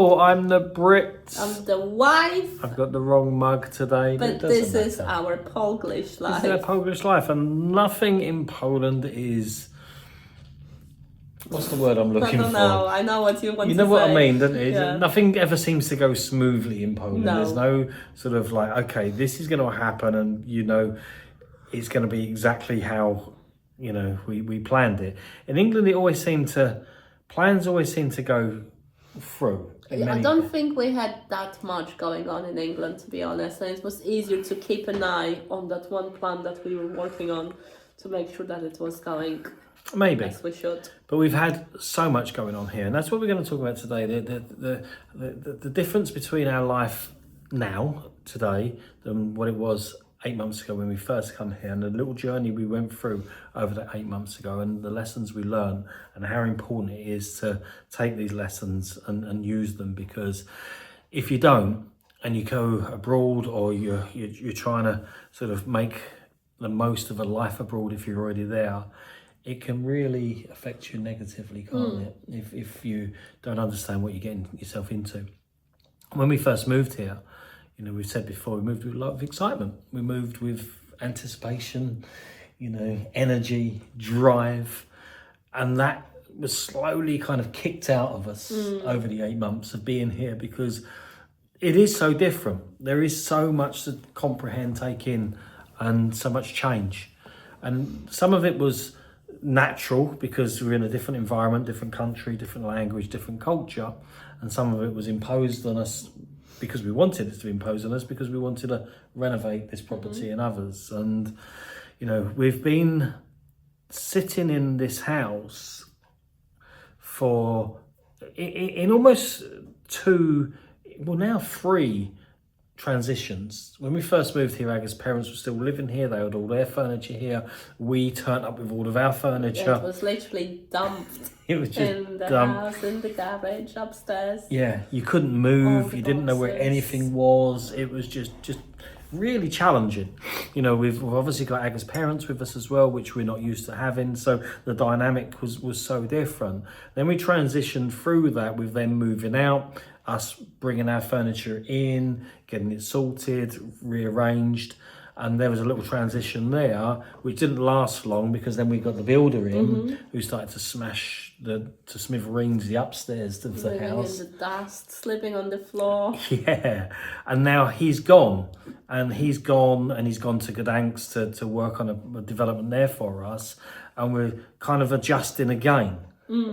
Oh, I'm the Brit. I'm the wife. I've got the wrong mug today. But this is our Polish life. This is our Polish life, and nothing in Poland is... What's the word I'm looking for? I don't know. I know what you want to say. You know what I mean, don't you? Yeah. Nothing ever seems to go smoothly in Poland. No. There's no sort of like, okay, this is going to happen, and it's going to be exactly how we planned it. In England, plans always seem to go through. I don't think we had that much going on in England, to be honest, and it was easier to keep an eye on that one plan that we were working on to make sure that it was going maybe as we should. But we've had so much going on here, and that's what we're going to talk about today. The difference between our life now, today, than what it was 8 months ago when we first come here, and the little journey we went through over that 8 months ago, and the lessons we learned, and how important it is to take these lessons and use them. Because if you don't, and you go abroad, or you're trying to sort of make the most of a life abroad if you're already there, it can really affect you negatively, can't it? If you don't understand what you're getting yourself into. When we first moved here, we've said before, we moved with a lot of excitement. We moved with anticipation, energy, drive, and that was slowly kind of kicked out of us over the 8 months of being here, because it is so different. There is so much to comprehend, take in, and so much change. And some of it was natural because we're in a different environment, different country, different language, different culture, and some of it was imposed on us because we wanted it to be imposed on us, because we wanted to renovate this property and others. And we've been sitting in this house for in almost three transitions. When we first moved here, Aga's parents were still living here. They had all their furniture here. We turned up with all of our furniture. It was literally dumped it was just in the house, in the garage, upstairs. Yeah, you couldn't move. You didn't know where anything was. It was just really challenging. We've obviously got Aga's parents with us as well, which we're not used to having. So the dynamic was so different. Then we transitioned through that with them moving out, us bringing our furniture in, getting it sorted, rearranged, and there was a little transition there, which didn't last long, because then we got the builder in, who started to smash to smithereens the upstairs of the house. In the dust, slipping on the floor. Yeah, and now he's gone to Gdansk to work on a development there for us, and we're kind of adjusting again.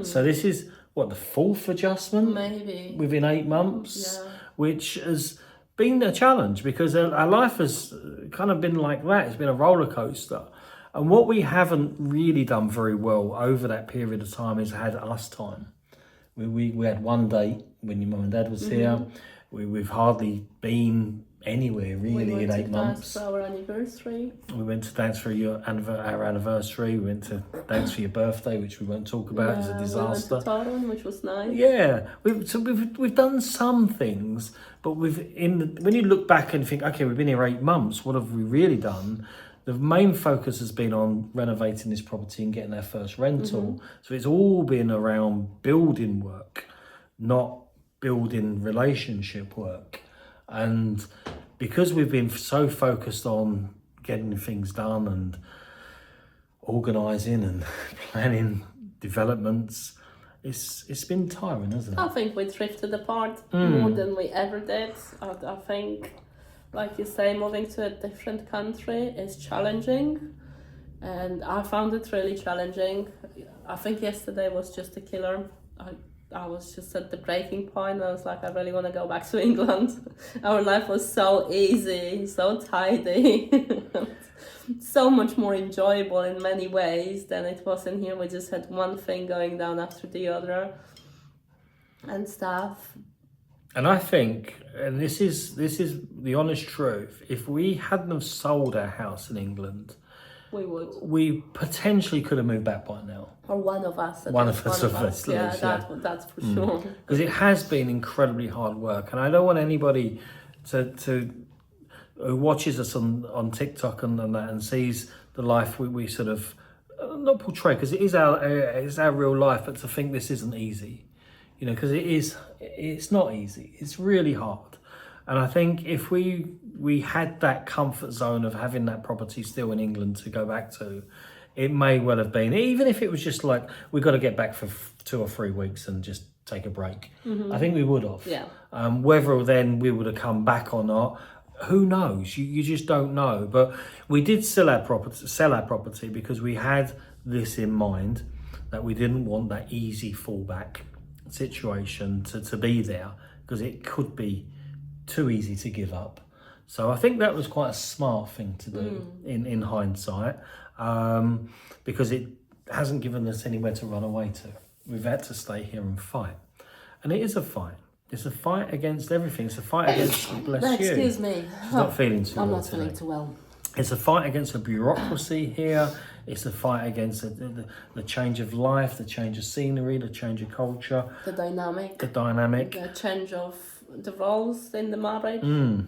So this is the fourth adjustment maybe within 8 months, which has been a challenge, because our life has kind of been like that. It's been a roller coaster, and what we haven't really done very well over that period of time is had us time. We had one date when your mum and dad was here. We've hardly been anywhere really in 8 months. For our anniversary. We went to dance for our anniversary. We went to dance for your birthday, which we won't talk about. It's a disaster. We went to Toron, which was nice. Yeah, we've done some things, but when you look back and think, okay, we've been here 8 months. What have we really done? The main focus has been on renovating this property and getting our first rental. So it's all been around building work, not building relationship work. And because we've been so focused on getting things done and organising and planning developments, it's been tiring, hasn't it? I think we drifted apart more than we ever did. I think, like you say, moving to a different country is challenging, and I found it really challenging. I think yesterday was just a killer. I was just at the breaking point. I was like, I really want to go back to England. Our life was so easy, so tidy, so much more enjoyable in many ways than it was in here. We just had one thing going down after the other and stuff. And I think, and this is the honest truth, if we hadn't have sold our house in England, we potentially could have moved back by now. Or one of us. That's for sure. Because it has been incredibly hard work, and I don't want anybody to who watches us on TikTok and that and sees the life we sort of not portray, because it is our real life, but to think this isn't easy. you know, because it's not easy. It's really hard. And I think if we had that comfort zone of having that property still in England to go back to, it may well have been, even if it was just like, we've got to get back for 2 or 3 weeks and just take a break. I think we would have. Yeah. Whether then we would have come back or not, who knows? You just don't know. But we did sell our property because we had this in mind, that we didn't want that easy fallback situation to be there, because it could be too easy to give up. So I think that was quite a smart thing to do in hindsight, because it hasn't given us anywhere to run away to. We've had to stay here and fight. And it is a fight. It's a fight against everything. It's a fight against, bless you. Excuse me. She's not feeling too I'm well not feeling today. too well. It's a fight against the bureaucracy here. It's a fight against the change of life, the change of scenery, the change of culture. The dynamic. The change of the roles in the marriage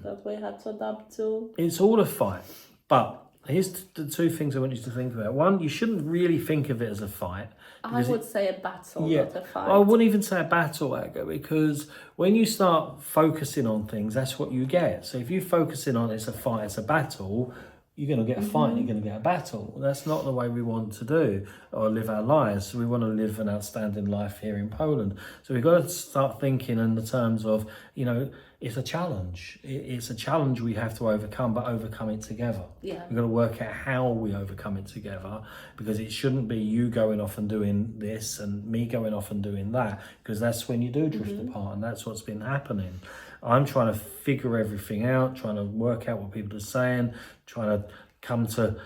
that we had to adapt to. It's all a fight. But here's the 2 things I want you to think about. One, you shouldn't really think of it as a fight. I would say a battle, not a fight. I wouldn't even say a battle, Aga, because when you start focusing on things, that's what you get. So if you're focusing on it's a fight, it's a battle, you're going to get a fight and you're going to get a battle. That's not the way we want to do or live our lives. We want to live an outstanding life here in Poland. So we've got to start thinking in the terms of, you know, it's a challenge. It's a challenge we have to overcome, but overcome it together. Yeah. We've got to work out how we overcome it together, because it shouldn't be you going off and doing this and me going off and doing that, because that's when you do drift apart, and that's what's been happening. I'm trying to figure everything out, trying to work out what people are saying, trying to come to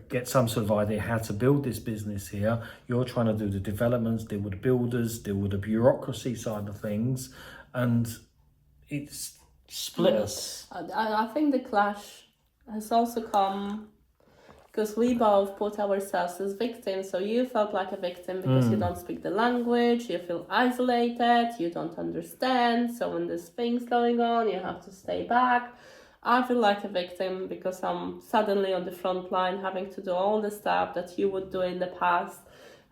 get some sort of idea how to build this business here. You're trying to do the developments, deal with the builders, deal with the bureaucracy side of things, and it's split us. I think the clash has also come because we both put ourselves as victims. So you felt like a victim because you don't speak the language, you feel isolated, you don't understand. So when there's things going on, you have to stay back. I feel like a victim because I'm suddenly on the front line having to do all the stuff that you would do in the past.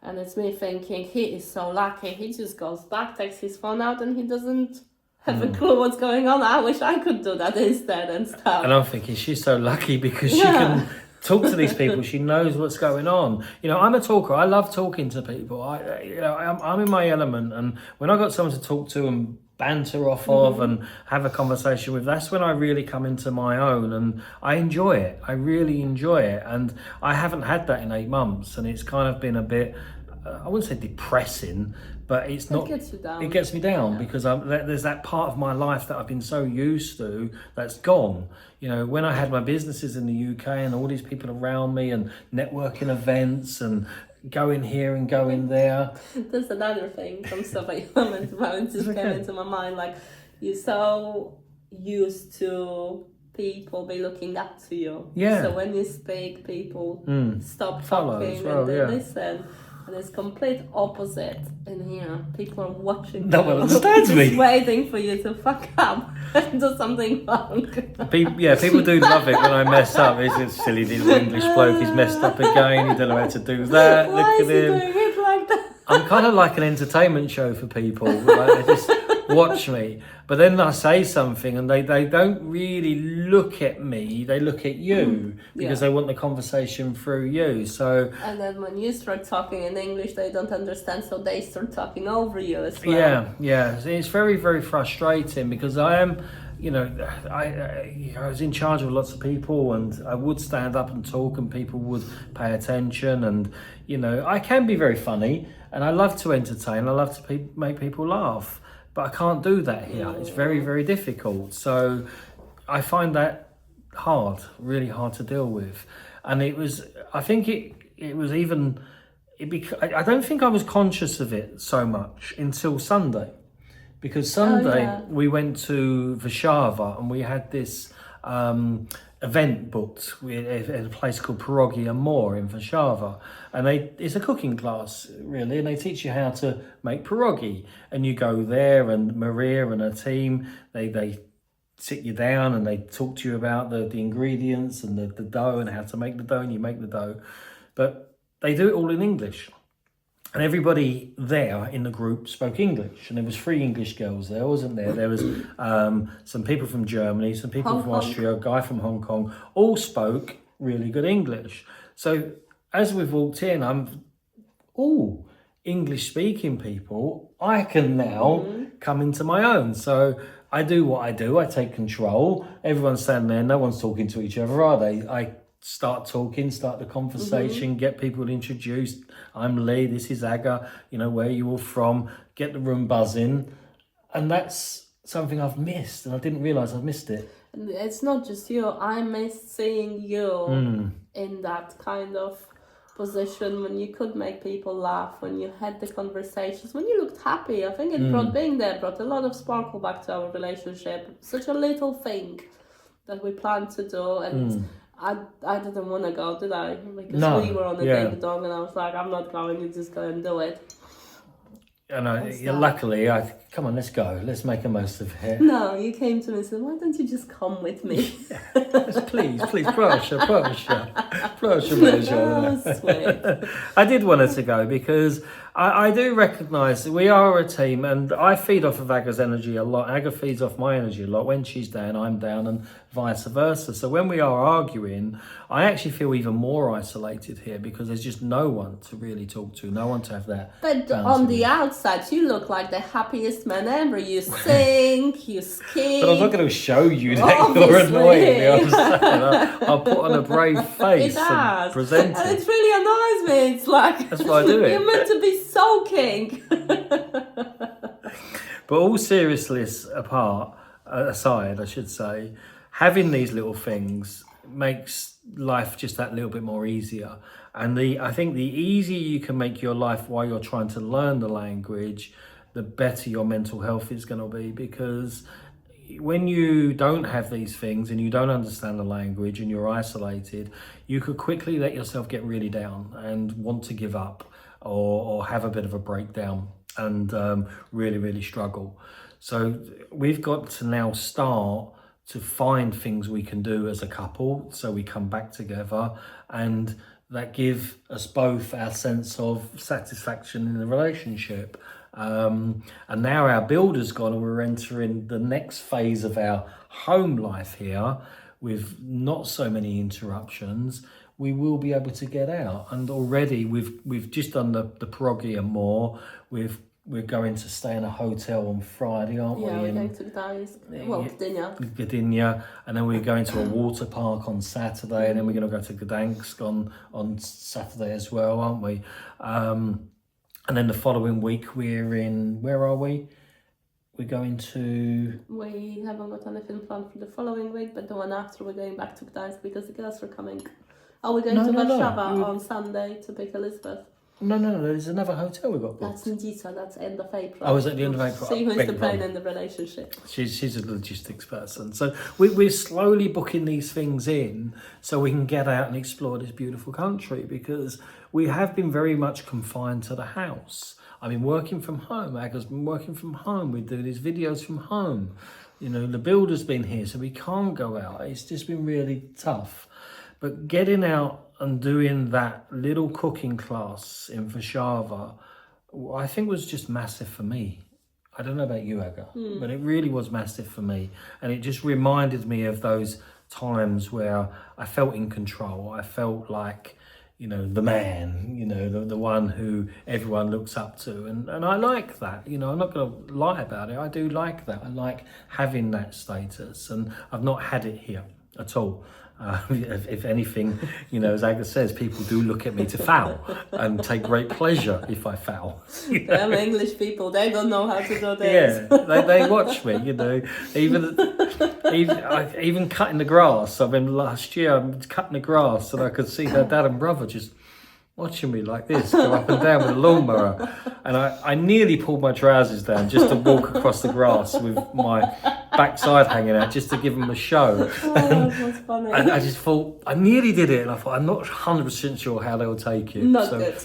And it's me thinking, he is so lucky. He just goes back, takes his phone out, and he doesn't have a clue what's going on. I wish I could do that instead and stuff. And I'm thinking, she's so lucky because she can talk to these people. She knows what's going on. You know, I'm a talker. I love talking to people. I'm in my element. And when I got someone to talk to and banter off of and have a conversation with, that's when I really come into my own, and I enjoy it. I really enjoy it. And I haven't had that in 8 months, and it's kind of been a bit, I wouldn't say depressing, but it's not. It gets you down. It gets me down because there's that part of my life that I've been so used to that's gone. You know, when I had my businesses in the UK and all these people around me and networking events and going here and going there. There's another thing from somebody just came into my mind. Like, you're so used to people be looking up to you. Yeah. So when you speak, people stop Follow talking as well, and they yeah. listen. And it's complete opposite in here. People are watching No you, one understands just me. waiting for you to fuck up and do something wrong. People do love it when I mess up. It's a silly little English bloke. He's messed up again. He don't know how to do that. Why Look is at he him. doing it like that? I'm kind of like an entertainment show for people. Like, they just watch me. But then I say something and they don't really look at me. They look at you because they want the conversation through you. So And then when you start talking in English, they don't understand, so they start talking over you as well. yeah. It's very, very frustrating because I am, you know, I was in charge of lots of people, and I would stand up and talk, and people would pay attention, and you know, I can be very funny, and I love to entertain. I love to make people laugh, but I can't do that here. It's very, very difficult. So I find that hard, really hard to deal with. And it was, I think it was even, I don't think I was conscious of it so much until Sunday. Because Sunday we went to Warszawa and we had this event booked at a place called Pierogi and More in Warszawa. And it's a cooking class, really, and they teach you how to make pierogi. And you go there, and Maria and her team, they sit you down and they talk to you about the ingredients and the dough and how to make the dough, and you make the dough. But they do it all in English. And everybody there in the group spoke English, and there was 3 English girls there, wasn't there? There was some people from Germany, some people from Austria, a guy from Hong Kong, all spoke really good English. So as we've walked in, English speaking people, I can now come into my own. So I do what I do, I take control. Everyone's standing there, no one's talking to each other, are they? I start talking, start the conversation, get people introduced. I'm Lee, this is Aga, where you all from, get the room buzzing. And that's something I've missed, and I didn't realise I've missed it. And it's not just you, I miss seeing you in that kind of position when you could make people laugh, when you had the conversations, when you looked happy. I think it brought a lot of sparkle back to our relationship. Such a little thing that we planned to do, and I didn't want to go, did I? Because we were on a ding dong, and I was like, I'm not going, you just go and do it. And luckily, come on, let's go. Let's make the most of it. No, you came to me and said, why don't you just come with me? Please, proszę. Oh, sweet. I did want her to go because I do recognise that we are a team, and I feed off of Aga's energy a lot. Aga feeds off my energy a lot. When she's down, I'm down, and vice versa. So when we are arguing, I actually feel even more isolated here because there's just no one to really talk to, no one to have that. But on the outside, you look like the happiest man ever. You sing, you ski. But I'm not going to show you that you're annoying me. I'll put on a brave face and present it. And it really annoys me. It's like, that's why I do it. You're meant to be soaking. But all seriousness aside, I should say, having these little things makes life just that little bit more easier. And I think the easier you can make your life while you're trying to learn the language, the better your mental health is going to be. Because when you don't have these things and you don't understand the language and you're isolated, you could quickly let yourself get really down and want to give up or have a bit of a breakdown and really, really struggle. So we've got to now start to find things we can do as a couple so we come back together and that give us both our sense of satisfaction in the relationship. And now our builder's gone and we're entering the next phase of our home life here with not so many interruptions. We will be able to get out, and already we've just done the pierogi and more. We're going to stay in a hotel on Friday, aren't we? Yeah, we're going to Gdansk. Well, Gdynia, and then we're going to a water park on Saturday, and then we're going to go to Gdansk on Saturday as well, aren't we? And then the following week we're in, where are we? We're going to... We haven't got anything planned for the following week, but the one after we're going back to Gdansk because the girls are coming. Oh, we're going to Warszawa on Sunday to pick Elizabeth. No, there's another hotel we got booked. That's Nidisa, that's end of April. Oh, is it the end of April? See who's the brain in the relationship. She's a logistics person. So we're slowly booking these things in so we can get out and explore this beautiful country, because we have been very much confined to the house. I've been working from home. Aga's been working from home. We do these videos from home. The builder's been here, so we can't go out. It's just been really tough. But getting out and doing that little cooking class in Warszawa, I think was just massive for me. I don't know about you, Aga, but it really was massive for me. And it just reminded me of those times where I felt in control. I felt like, the man, the one who everyone looks up to. And I like that, I'm not going to lie about it. I do like that. I like having that status, and I've not had it here at all. If anything, as Aga says, people do look at me to foul and take great pleasure if I foul. Them English people, they don't know how to do this. Yeah, they watch me, even cutting the grass. I mean, last year I was cutting the grass and I could see her dad and brother just watching me like this, go up and down with a lawnmower. And I nearly pulled my trousers down just to walk across the grass with my backside hanging out, just to give them a show. Oh, that was funny. I just thought, I nearly did it, and I thought, I'm not 100% sure how they'll take it. Not good.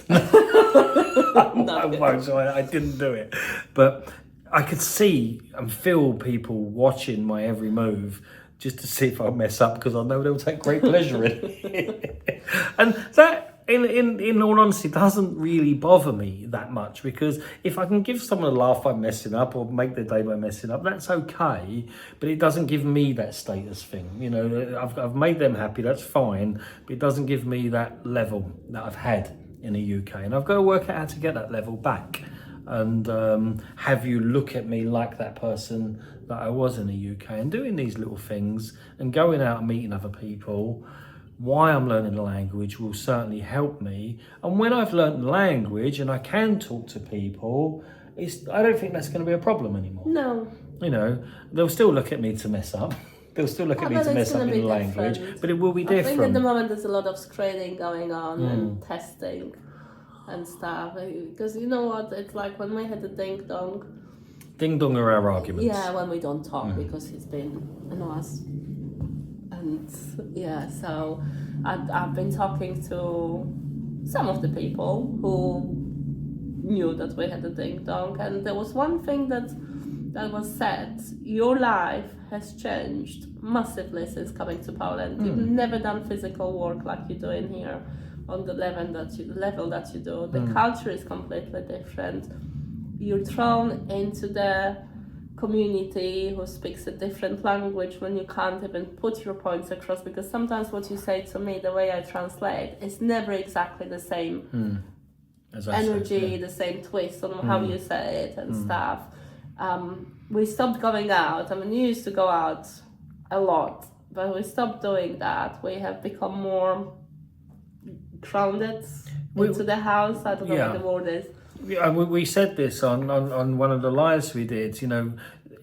So I didn't do it. But I could see and feel people watching my every move just to see if I mess up, because I know they'll take great pleasure in it. And that in all honesty, doesn't really bother me that much, because if I can give someone a laugh by messing up or make their day by messing up, that's okay. But it doesn't give me that status thing. You know, I've made them happy, that's fine. But it doesn't give me that level that I've had in the UK, and I've got to work out how to get that level back. And have you look at me like that person that I was in the UK, and doing these little things and going out and meeting other people. Why I'm learning the language will certainly help me. And when I've learned the language and I can talk to people, I don't think that's going to be a problem anymore. No. You know, they'll still look at me to mess up. They'll still look at me to mess up in the language, but it will be different. I think at the moment there's a lot of screening going on and testing and stuff. Because you know what, it's like when we had the ding dong. Ding dong are our arguments. Yeah, when we don't talk because he's been us. And yeah, so I've been talking to some of the people who knew that we had a ding dong, and there was one thing that was said: your life has changed massively since coming to Poland. You've never done physical work like you're doing here on the level that you do. The culture is completely different. You're thrown into the community who speaks a different language when you can't even put your points across, because sometimes what you say to me, the way I translate, is never exactly the same energy, the same twist on how you say it and stuff. We stopped going out. I mean, you used to go out a lot, but we stopped doing that. We have become more grounded into the house. I don't know what the word is. Yeah, we said this on one of the lives we did. You know,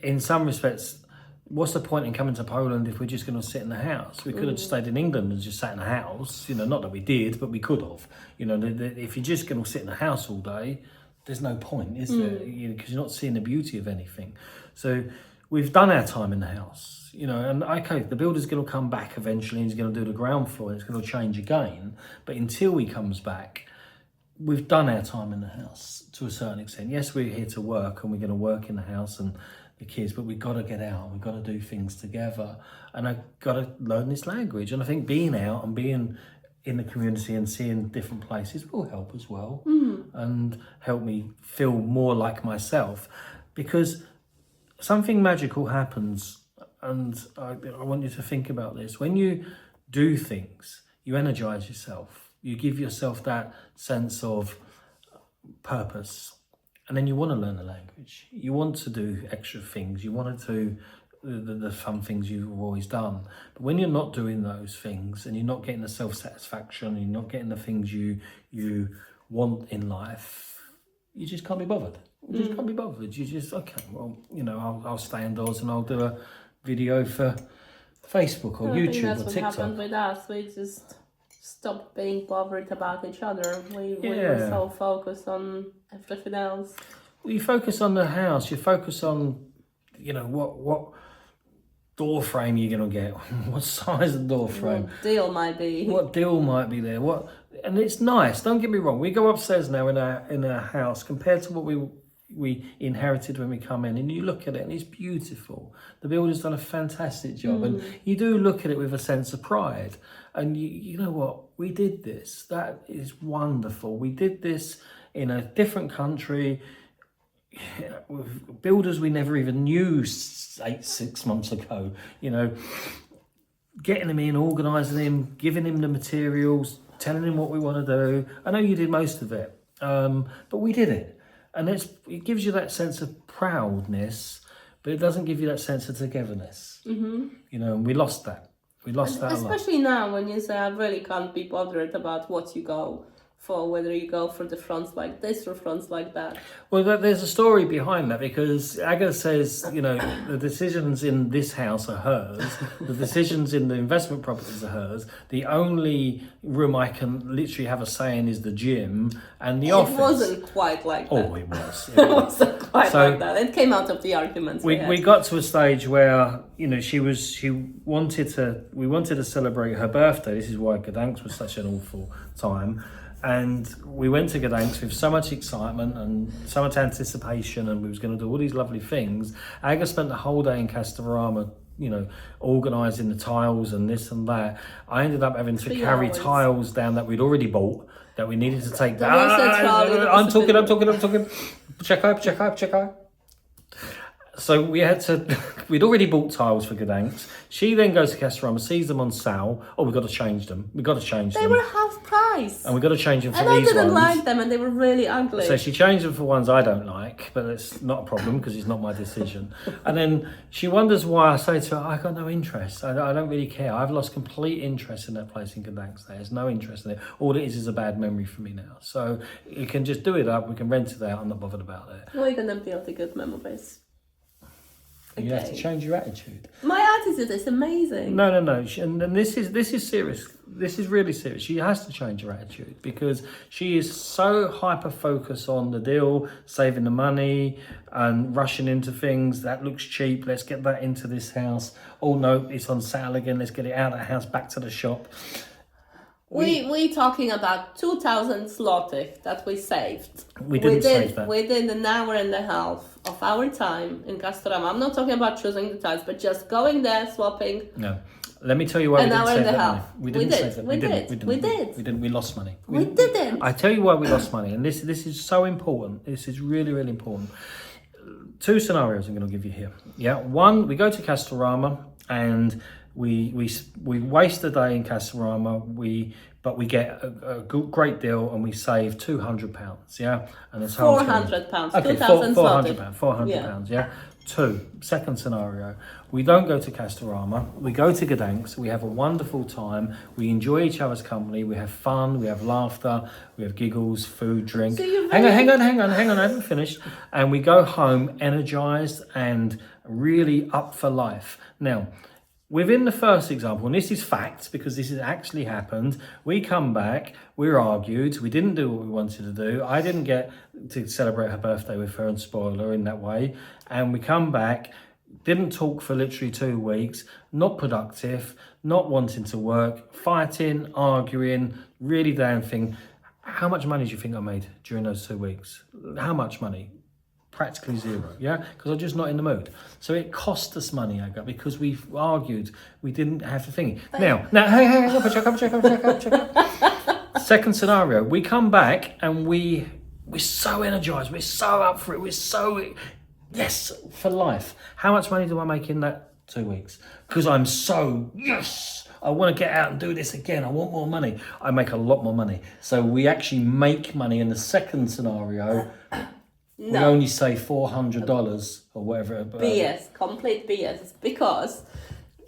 in some respects, what's the point in coming to Poland if we're just going to sit in the house? We could have stayed in England and just sat in the house. You know, not that we did, but we could have. You know, if you're just going to sit in the house all day, there's no point, is there? Because you're not seeing the beauty of anything. So we've done our time in the house. You know, and okay, the builder's going to come back eventually, and he's going to do the ground floor, and it's going to change again. But until he comes back, we've done our time in the house to a certain extent. Yes, we're here to work, and we're going to work in the house and the kids, but we've got to get out, we've got to do things together, and I've got to learn this language. And I think being out and being in the community and seeing different places will help as well, and help me feel more like myself, because something magical happens. And I want you to think about this. When you do things, you energize yourself. You give yourself that sense of purpose, and then you want to learn the language. You want to do extra things. You want to do the fun things you've always done. But when you're not doing those things, and you're not getting the self-satisfaction, you're not getting the things you want in life, you just can't be bothered. You just can't be bothered. You just, okay, well, you know, I'll stay indoors and I'll do a video for Facebook or YouTube or TikTok. That's what happened with us. We just stopped being bothered about each other. We were so focused on everything else. Well, you focus on the house. You focus on, you know, what door frame you're going to get, what size of door frame. What deal might be. What deal might be there. And it's nice. Don't get me wrong. We go upstairs now in our house compared to what we inherited when we come in, and you look at it and it's beautiful. The builder's done a fantastic job, and you do look at it with a sense of pride. And you know what? We did this. That is wonderful. We did this in a different country with builders we never even knew 6 months ago. You know, getting him in, organising him, giving him the materials, telling him what we want to do. I know you did most of it, but we did it. And it gives you that sense of proudness, but it doesn't give you that sense of togetherness. You know, and we lost that. We lost that a lot. Especially now when you say I really can't be bothered about what you go for, whether you go for the fronts like this or fronts like that. Well, there's a story behind that, because Aga says, you know, the decisions in this house are hers, the decisions in the investment properties are hers, the only room I can literally have a say in is the gym and the office. It wasn't quite like that. Oh, it was. It wasn't quite like that. It came out of the arguments we got to a stage where, you know, we wanted to celebrate her birthday. This is why Gdansk was such an awful time. And we went to Gdansk with so much excitement and so much anticipation, and we was going to do all these lovely things. Aga spent the whole day in Castorama organising the tiles and this and that. I ended up having to 3 carry hours. tiles down that we'd already bought, that we needed to take There down. was a trolley, there I'm was a talking. Check out. So we'd already bought tiles for Gdansk. She then goes to Castorama, sees them on sale. Oh, we've got to change them. They were half price. And we've got to change them for And I these didn't ones. like them, and they were really ugly. So she changed them for ones I don't like, but it's not a problem because it's not my decision. And then she wonders why I say to her, I got no interest. I don't really care. I've lost complete interest in that place in Gdansk. There's no interest in it. All it is a bad memory for me now. So you can just do it up. We can rent it out. I'm not bothered about it. We're going to build a good memories. You have to change your attitude. My attitude is amazing. No. And this is serious. This is really serious. She has to change her attitude because she is so hyper focused on the deal, saving the money and rushing into things. That looks cheap. Let's get that into this house. Oh no, it's on sale again. Let's get it out of the house, back to the shop. We're talking about 2,000 zlotych that we saved. We didn't save that. Within an hour and a half of our time in Castorama. I'm not talking about choosing the tiles, but just going there, swapping. No. Let me tell you why we An didn't hour save and a that half. money. We did. Save that. We did. We lost money. We didn't. I tell you why we lost money, and this is so important. This is really, really important. 2 scenarios I'm going to give you here. Yeah, one, we go to Castorama and we waste the day in Castorama. But we get a great deal and we save £200. Yeah, and it's £400. Okay, 2,000 £400. £400. Yeah. 2, second scenario, we don't go to Castorama, we go to Gdansk, we have a wonderful time, we enjoy each other's company, we have fun, we have laughter, we have giggles, food, drink. So hang on, I haven't finished. And we go home energized and really up for life. Now, within the first example, and this is facts because this has actually happened, we come back, we're argued, we didn't do what we wanted to do. I didn't get to celebrate her birthday with her and spoil her in that way. And we come back, didn't talk for literally 2 weeks, not productive, not wanting to work, fighting, arguing, really damn thing. How much money do you think I made during those 2 weeks? How much money? Practically zero, yeah, because I'm just not in the mood. So it cost us money, Aga, because we've argued. We didn't have the thing. Now, hang on, check up. Second scenario, we come back and we're so energized, we're so up for it, we're so, yes, for life. How much money do I make in that 2 weeks? Because I'm so, yes, I want to get out and do this again. I want more money. I make a lot more money. So we actually make money in the second scenario. No. We only say $400 or whatever. BS, complete BS. Because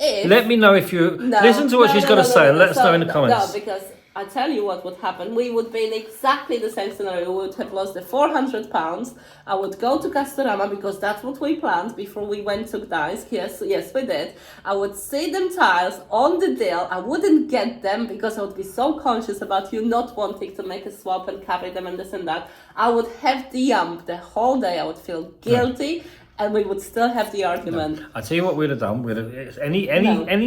if... Let me know if you... listen to what she's got to say and let us know in the comments. No, because I tell you what would happen. We would be in exactly the same scenario. We would have lost the £400. I would go to Castorama because that's what we planned before we went to Gdansk. Yes, we did. I would see them tiles on the deal. I wouldn't get them because I would be so conscious about you not wanting to make a swap and carry them and this and that. I would have the the whole day. I would feel guilty. And we would still have the argument. No. I tell you what we'd have done. We'd have any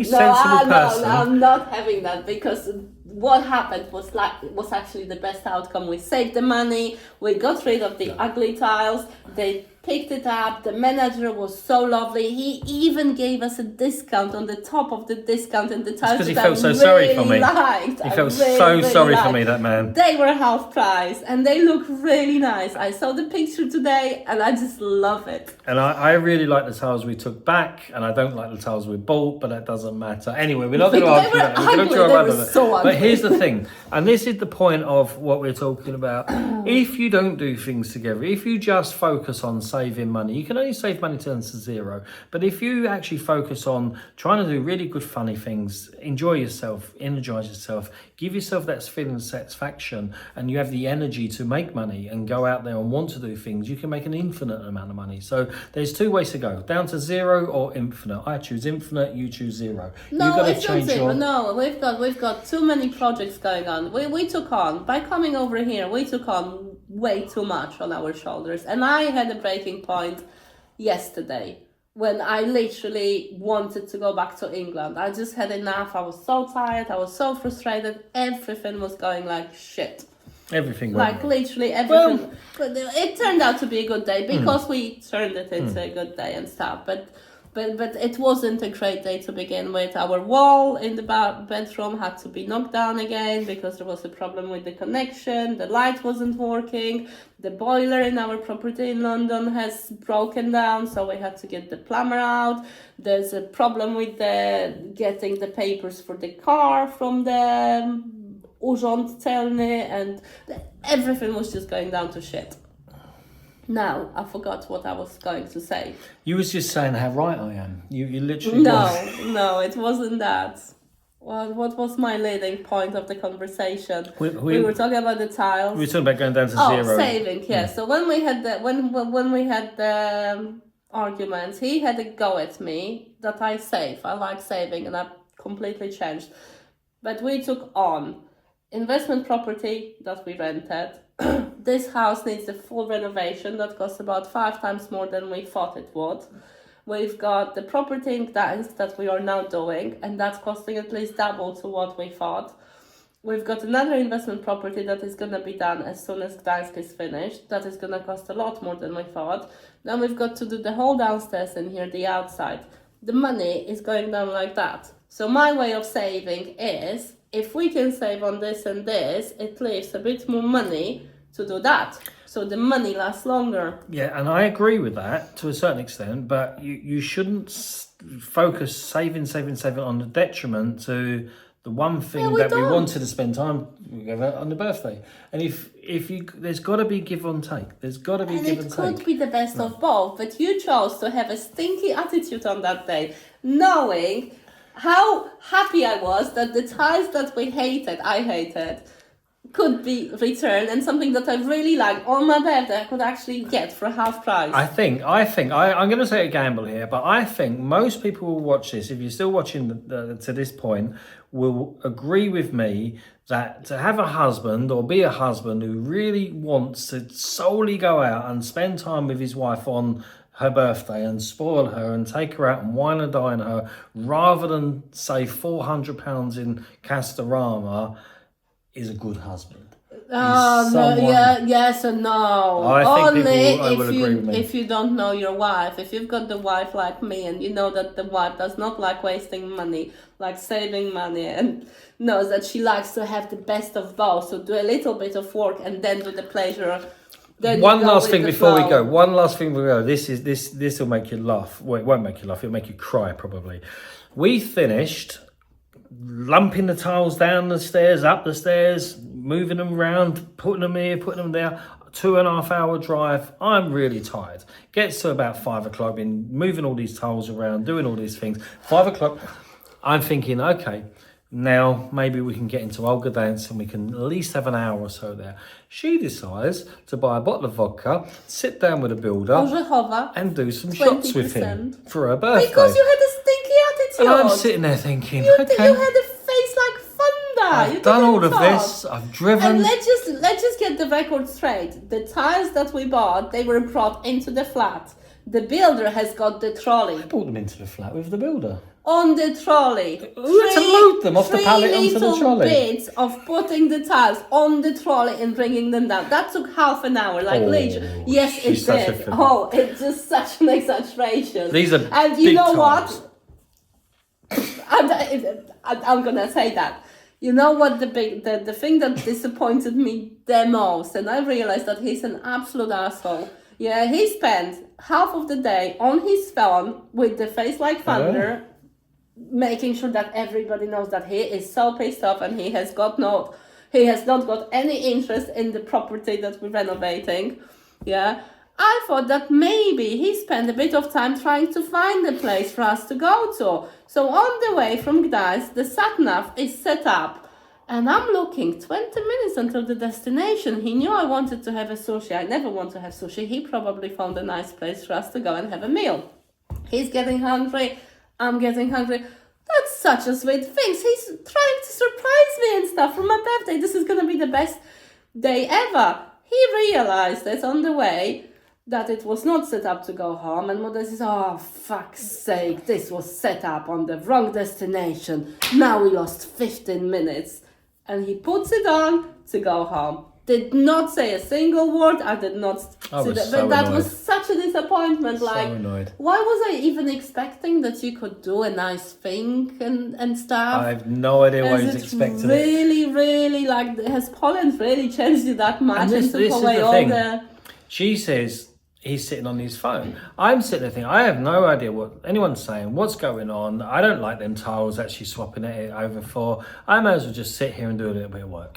sensible person. No, I'm not having that because what happened was actually the best outcome. We saved the money. We got rid of the ugly tiles. They picked it up. The manager was so lovely. He even gave us a discount on the top of the discount and the tiles. Because he felt so sorry for me. He felt so sorry for me, that man. They were half price and they look really nice. I saw the picture today and I just love it. And I really like the tiles we took back, and I don't like the tiles we bought, but that doesn't matter. Anyway, we're not going to argue about it. We're going to talk about it. But here's the thing, and this is the point of what we're talking about. If you don't do things together, if you just focus on saving money, you can only save money down to zero. But if you actually focus on trying to do really good, funny things, enjoy yourself, energize yourself, give yourself that feeling of satisfaction, and you have the energy to make money and go out there and want to do things, you can make an infinite amount of money. So there's 2 ways to go, down to zero or infinite. I choose infinite, you choose zero. No, it's not zero. No, we've got too many projects going on. We took on, by coming over here, we took on way too much on our shoulders. And I had a breaking point yesterday when I literally wanted to go back to England. I just had enough. I was so tired. I was so frustrated. Everything was going like shit. Everything like wrong. Literally everything. Well, it turned out to be a good day because we turned it into a good day and stuff. But But it wasn't a great day to begin with. Our wall in the bedroom had to be knocked down again because there was a problem with the connection. The light wasn't working. The boiler in our property in London has broken down, so we had to get the plumber out. There's a problem with getting the papers for the car from the Urząd Celny, and everything was just going down to shit. Now, I forgot what I was going to say. You was just saying how right I am. You literally No, it wasn't that. What was my leading point of the conversation? We were talking about the tiles. We were talking about going down to zero. Saving, yeah. So when we had the arguments, he had a go at me that I save. I like saving, and I've completely changed. But we took on investment property that we rented. This house needs a full renovation that costs about 5 times more than we thought it would. We've got the property in Gdansk that we are now doing, and that's costing at least double to what we thought. We've got another investment property that is going to be done as soon as Gdansk is finished. That is going to cost a lot more than we thought. Then we've got to do the whole downstairs and here, the outside. The money is going down like that. So my way of saving is, if we can save on this and this, it leaves a bit more money to do that. So the money lasts longer. Yeah, and I agree with that to a certain extent, but you shouldn't focus saving on the detriment to the one thing we wanted to spend time together on the birthday. And if you, there's got to be give and take. There's got to be give and take. It could be the best of both, but you chose to have a stinky attitude on that day, knowing how happy I was that the tiles that I hated, could be returned, and something that I really like on my birthday I could actually get for half price. I think I'm going to take a gamble here, but I think most people will watch this, if you're still watching to this point, will agree with me that to have a husband or be a husband who really wants to solely go out and spend time with his wife on her birthday and spoil her and take her out and wine and dine her, rather than save £400 in Castorama, is a good husband. Yes and no. I think people will agree with me. If you don't know your wife, if you've got the wife like me and you know that the wife does not like wasting money, like saving money, and knows that she likes to have the best of both, so do a little bit of work and then do the pleasure. One last thing before we go. This will make you laugh. Well, it won't make you laugh. It'll make you cry probably. We finished lumping the tiles down the stairs, up the stairs, moving them around, putting them here, putting them there. 2.5 hour drive. I'm really tired. Gets to about 5 o'clock. Been moving all these tiles around, doing all these things. 5 o'clock. I'm thinking, okay, now maybe we can get into Gdansk and we can at least have an hour or so there. She decides to buy a bottle of vodka, sit down with a builder, and do some shots with him for her birthday. Because you had a stinky attitude. And I'm sitting there thinking, you had a face like thunder. I've done all of this. I've driven. And let's just get the record straight. The tiles that we bought, they were brought into the flat. The builder has got the trolley. I brought them into the flat with the builder. On the trolley. We had to load them off the pallet onto the trolley. 3 bits of putting the tiles on the trolley and bringing them down. That took half an hour. Yes, it did. It's just such an exaggeration. These are and you big know tiles. What? I'm gonna say that. You know what? The thing that disappointed me the most, and I realized that he's an absolute asshole. Yeah, he spent half of the day on his phone with the face like thunder, making sure that everybody knows that he is so pissed off and he has not got any interest in the property that we're renovating. Yeah. I thought that maybe he spent a bit of time trying to find a place for us to go to. So on the way from Gdansk, the sat-nav is set up. And I'm looking 20 minutes until the destination. He knew I wanted to have a sushi. I never want to have sushi. He probably found a nice place for us to go and have a meal. He's getting hungry. I'm getting hungry. That's such a sweet thing. He's trying to surprise me and stuff for my birthday. This is going to be the best day ever. He realized that on the way that it was not set up to go home. And Mother says, oh, fuck's sake. This was set up on the wrong destination. Now we lost 15 minutes. And he puts it on to go home. did not say a single word. I did not I see was that. so But that annoyed. was such a disappointment. So Like, annoyed. why was I even expecting that you could do a nice thing and stuff? I have no idea why he's Is it expecting it. really like, has Poland really changed you that much And and this took is away the all thing. the? She says he's sitting on his phone. I'm sitting there thinking, I have no idea what anyone's saying, what's going on. I don't like them tiles actually swapping it over for. I may as well just sit here and do a little bit of work.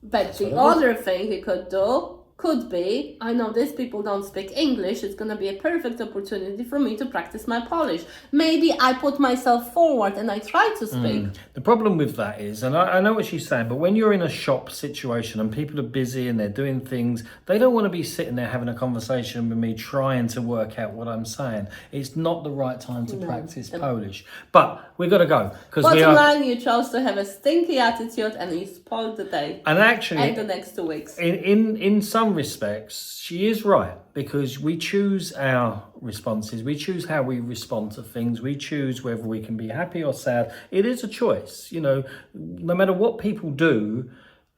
But the other thing he could do could be, I know these people don't speak English, it's going to be a perfect opportunity for me to practice my Polish. Maybe I put myself forward and I try to speak. The problem with that is, and I know what she's saying, but when you're in a shop situation and people are busy and they're doing things, they don't want to be sitting there having a conversation with me trying to work out what I'm saying. It's not the right time to practice Polish. But we've got to go. Bottom line, you chose to have a stinky attitude and you spoiled the day. And actually, and the next 2 weeks. In some respects, she is right, because we choose our responses, we choose how we respond to things, we choose whether we can be happy or sad. It is a choice, you know, no matter what people do,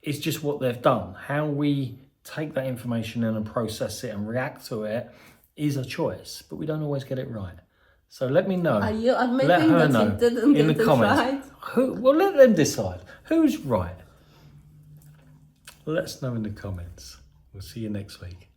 it's just what they've done. How we take that information in and process it and react to it is a choice, but we don't always get it right. So let me know. Are you admitting let her that know you didn't in get the it comments. right? Well, let them decide who's right. Let us know in the comments. We'll see you next week.